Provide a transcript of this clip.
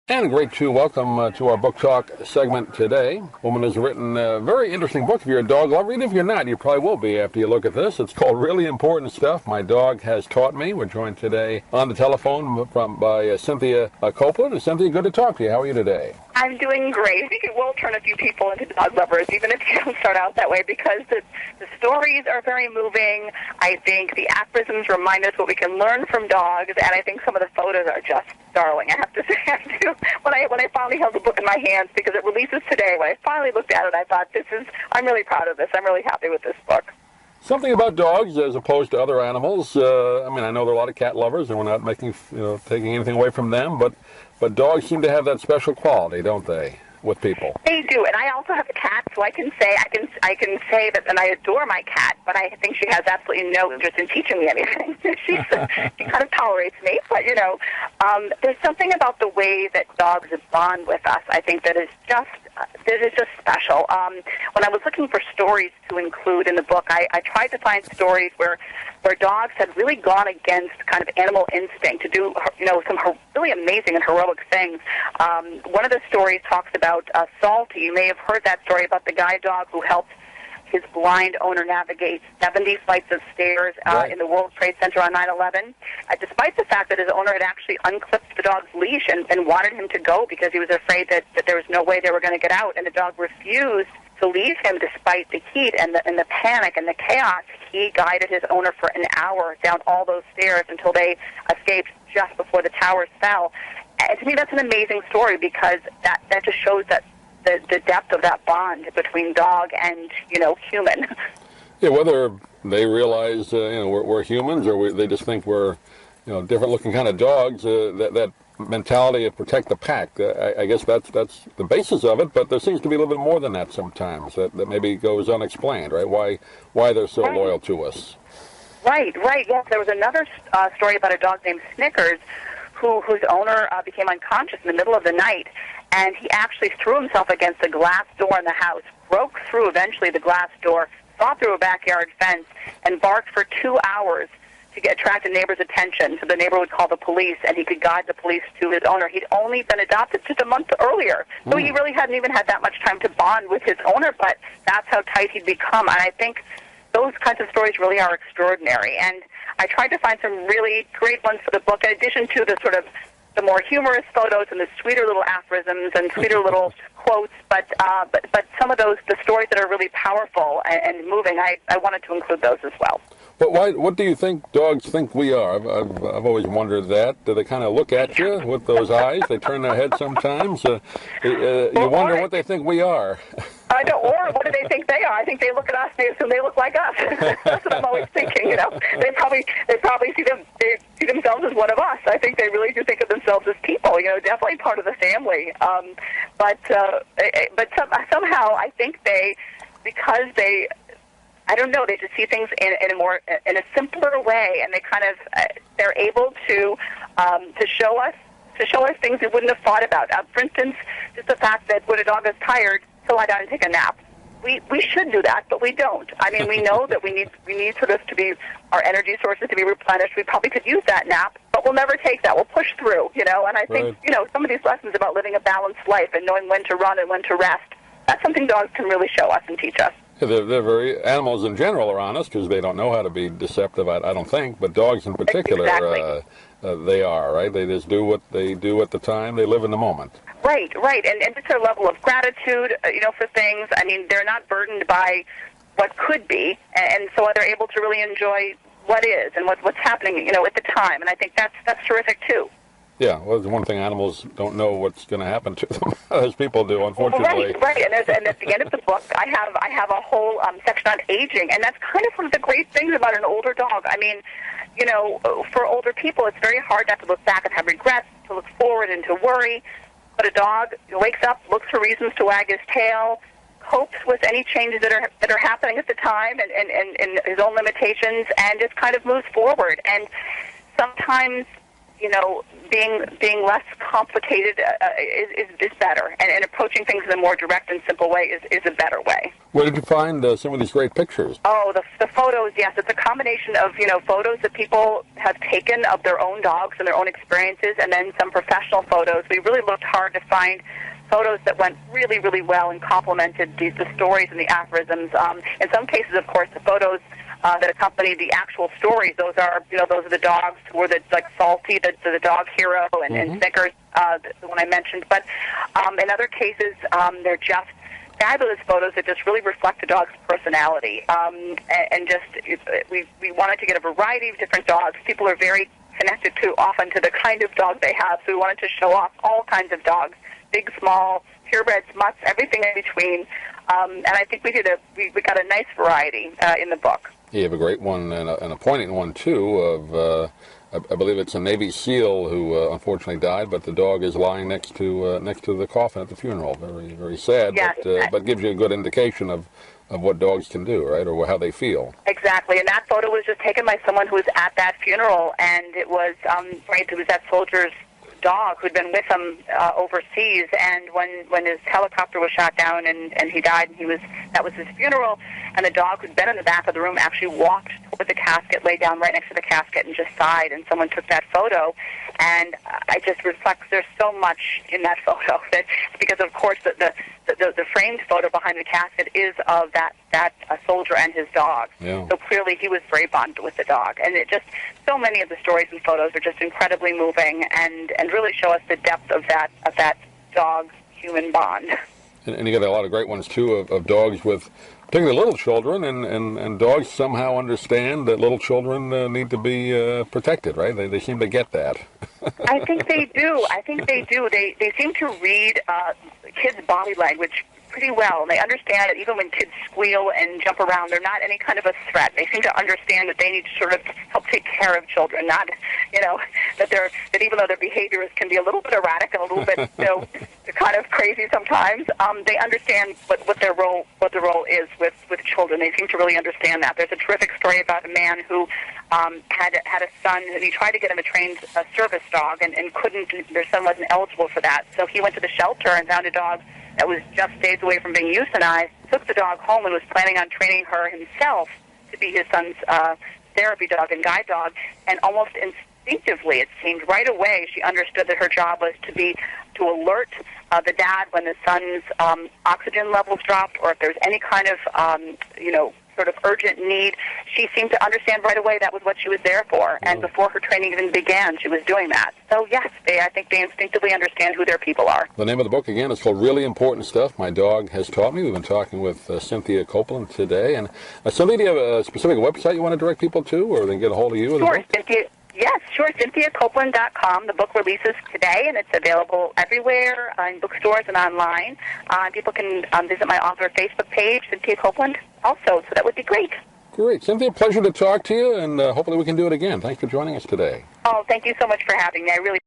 And great to welcome to our book talk segment today. A woman has written a very interesting book. If you're a dog lover, even if you're not, you probably will be after you look at this. It's called Really Important Stuff My Dog Has Taught Me. We're joined today on the telephone by Cynthia Copeland. Cynthia, good to talk to you. How are you today? I'm doing great. I think it will turn a few people into dog lovers, even if you don't start out that way, because the stories are very moving. I think the aphorisms remind us what we can learn from dogs, and I think some of the photos are just darling. I have to say, when I finally held the book in my hands, because it releases today, when I finally looked at it, I thought, I'm really proud of this. I'm really happy with this book. Something about dogs as opposed to other animals. I know there are a lot of cat lovers, and we're not taking anything away from them, but dogs seem to have that special quality, don't they, with people? They do, and I also have a cat, so I can say that, and I adore my cat, but I think she has absolutely no interest in teaching me anything. She kind of tolerates me, but there's something about the way that dogs bond with us. I think that is just special. When I was looking for stories to include in the book, I tried to find stories where dogs had really gone against kind of animal instinct to do, some really amazing and heroic things. One of the stories talks about Salty. You may have heard that story about the guide dog who helped his blind owner navigate 70 flights of stairs Right. in the World Trade Center on 9/11, despite the fact that his owner had actually unclipped the dog's leash and wanted him to go because he was afraid that there was no way they were going to get out, and the dog refused to leave him despite the heat and the panic and the chaos. He guided his owner for an hour down all those stairs until they escaped just before the towers fell. And to me, that's an amazing story because that just shows that the depth of that bond between dog and, human. Yeah, whether they realize, we're humans or they just think we're, different-looking kind of dogs, that mentality of protect the pack, I guess that's the basis of it, but there seems to be a little bit more than that sometimes that maybe goes unexplained, right? Why they're so loyal to us. Right. Yes, there was another story about a dog named Snickers whose owner became unconscious in the middle of the night, and he actually threw himself against the glass door in the house, broke through eventually the glass door, saw through a backyard fence, and barked for 2 hours to attract a neighbor's attention. So the neighbor would call the police, and he could guide the police to his owner. He'd only been adopted just a month earlier, so he really hadn't even had that much time to bond with his owner, but that's how tight he'd become. And I think those kinds of stories really are extraordinary. And I tried to find some really great ones for the book, in addition to the sort of the more humorous photos and the sweeter little aphorisms and sweeter little quotes, but some of the stories that are really powerful and moving, I wanted to include those as well. But what do you think dogs think we are? I've always wondered that. Do they kind of look at you with those eyes? They turn their head sometimes. You wonder what they think we are. I know, or what do they think they are? I think they look at us and they assume they look like us. That's what I'm always thinking. They probably see themselves as one of us. I think they really do think of themselves as people. Definitely part of the family. But somehow I think because they, I don't know, they just see things in a simpler way, and they kind of they're able to show us things we wouldn't have thought about. For instance, just the fact that when a dog is tired, he'll lie down and take a nap. We should do that, but we don't. We know that we need sort of to be our energy sources to be replenished. We probably could use that nap, but we'll never take that. We'll push through, And I think some of these lessons about living a balanced life and knowing when to run and when to rest, that's something dogs can really show us and teach us. Yeah, they're very, animals in general are honest because they don't know how to be deceptive, I don't think, but dogs in particular, Exactly. They are, right? They just do what they do at the time. They live in the moment. Right. And just their level of gratitude, for things. They're not burdened by what could be, and so they're able to really enjoy what is and what's happening, at the time. And I think that's terrific too. Yeah, well, the one thing animals don't know what's going to happen to them, as people do, unfortunately. Right. And at the end of the book, I have a whole section on aging, and that's kind of one of the great things about an older dog. For older people, it's very hard not to look back and have regrets, to look forward and to worry. But a dog wakes up, looks for reasons to wag his tail, copes with any changes that are happening at the time and his own limitations, and just kind of moves forward. And sometimes being less complicated is better, and approaching things in a more direct and simple way is a better way. Where did you find some of these great pictures? Oh, the photos, yes. It's a combination of, photos that people have taken of their own dogs and their own experiences, and then some professional photos. We really looked hard to find photos that went really, really well and complemented the stories and the aphorisms. In some cases, of course, the photos that accompany the actual stories, those are the dogs who were Salty, the dog hero, and Snickers, the one I mentioned. But in other cases, they're just fabulous photos that just really reflect the dog's personality. We wanted to get a variety of different dogs. People are very connected often to the kind of dog they have, so we wanted to show off all kinds of dogs, big, small, purebreds, mutts, everything in between. And I think we got a nice variety in the book. You have a great one and a poignant one too of I believe it's a Navy SEAL who unfortunately died, but the dog is lying next to the coffin at the funeral. Very, very sad, yes, but gives you a good indication of what dogs can do, right, or how they feel. Exactly, and that photo was just taken by someone who was at that funeral, and it was it was that soldier's dog who'd been with him overseas, and when his helicopter was shot down and he died, that was his funeral, and the dog who'd been in the back of the room actually walked toward the casket, lay down right next to the casket, and just sighed, and someone took that photo, and I just reflect there's so much in that photo, that because of course the framed photo behind the casket is of that soldier and his dog. Yeah. So clearly he was very bonded with the dog, and it just so many of the stories and photos are just incredibly moving and really show us the depth of that dog-human bond. And you got a lot of great ones too of dogs with particularly little children, and dogs somehow understand that little children need to be protected, right? They seem to get that. I think they do. They seem to read kids' body language pretty well, and they understand that even when kids squeal and jump around, they're not any kind of a threat. They seem to understand that they need to sort of help take care of children, not, that even though their behaviors can be a little bit erratic and a little bit, kind of crazy sometimes, they understand what their role is with children. They seem to really understand that. There's a terrific story about a man who had a son, and he tried to get him a trained service dog, and couldn't. Their son wasn't eligible for that, so he went to the shelter and found a dog that was just days away from being euthanized, took the dog home and was planning on training her himself to be his son's therapy dog and guide dog, and almost instinctively, it seemed right away, she understood that her job was to alert the dad when the son's oxygen levels dropped, or if there was any kind of, sort of urgent need. She seemed to understand right away that was what she was there for, and before her training even began, she was doing that. So yes, I think they instinctively understand who their people are. The name of the book, again, is called Really Important Stuff My Dog Has Taught Me. We've been talking with Cynthia Copeland today. And Cynthia, do you have a specific website you want to direct people to, or they can get a hold of you? Sure, Cynthia. Yes, sure. CynthiaCopeland.com. The book releases today, and it's available everywhere in bookstores and online. People can visit my author Facebook page, Cynthia Copeland, also, so that would be great. Great. Cynthia, pleasure to talk to you, and hopefully we can do it again. Thanks for joining us today. Oh, thank you so much for having me. I really